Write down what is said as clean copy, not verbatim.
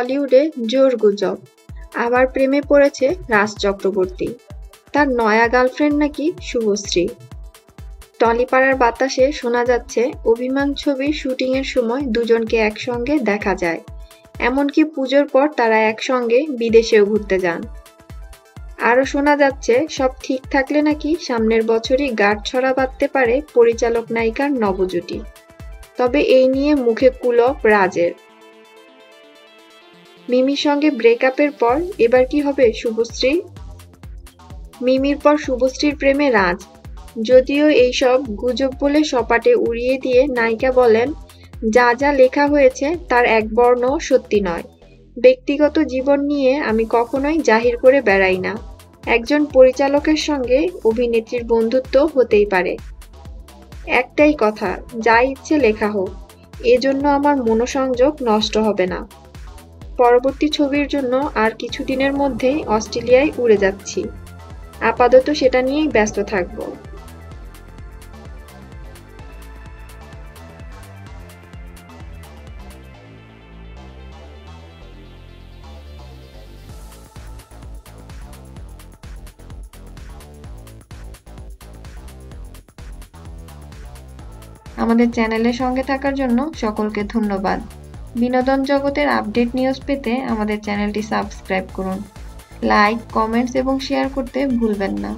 টলিউডে জোর গুজব, আবার প্রেমে পড়েছে রাজ চক্রবর্তী। তার নয়া গার্লফ্রেন্ড নাকি শুভশ্রী। টলিপাড়ার বাতাসে শোনা যাচ্ছে অভিমান ছবির শুটিংয়ের সময় দুজনকে একসঙ্গে দেখা যায়, এমনকি পুজোর পর তারা একসঙ্গে বিদেশেও ঘুরতে যান। আরও শোনা যাচ্ছে সব ঠিক থাকলে নাকি সামনের বছরই গাঁটছড়া বাঁধতে পারে পরিচালক নায়িকার নবজুটি। তবে এই নিয়ে মুখে কুলপ রাজের। মিমির সঙ্গে ব্রেকআপের পর এবার কি হবে শুভশ্রী? মিমির পর শুভশ্রীর প্রেমে রাজ। যদিও এইসব গুজব বলে সপাটে উড়িয়ে দিয়ে নায়িকা বলেন, যা যা লেখা হয়েছে তার এক বর্ণও সত্যি নয়। ব্যক্তিগত জীবন নিয়ে আমি কখনোই জাহির করে বেড়াই না। একজন পরিচালকের সঙ্গে অভিনেত্রীর বন্ধুত্ব হতেই পারে। একটাই কথা, যা ইচ্ছে লেখা হোক, এজন্য আমার মনোসংযোগ নষ্ট হবে না। পরবর্তী ছবির জন্য আর কিছুদিনের মধ্যেই অস্ট্রেলিয়ায় উড়ে যাচ্ছি। আপাতত সেটা নিয়েই ব্যস্ত থাকব। আমাদের চ্যানেলের সঙ্গে থাকার জন্য সকলকে ধন্যবাদ। বিনোদন জগতের আপডেট নিউজ পেতে আমাদের চ্যানেলটি সাবস্ক্রাইব করুন। লাইক, কমেন্টস এবং শেয়ার করতে ভুলবেন না।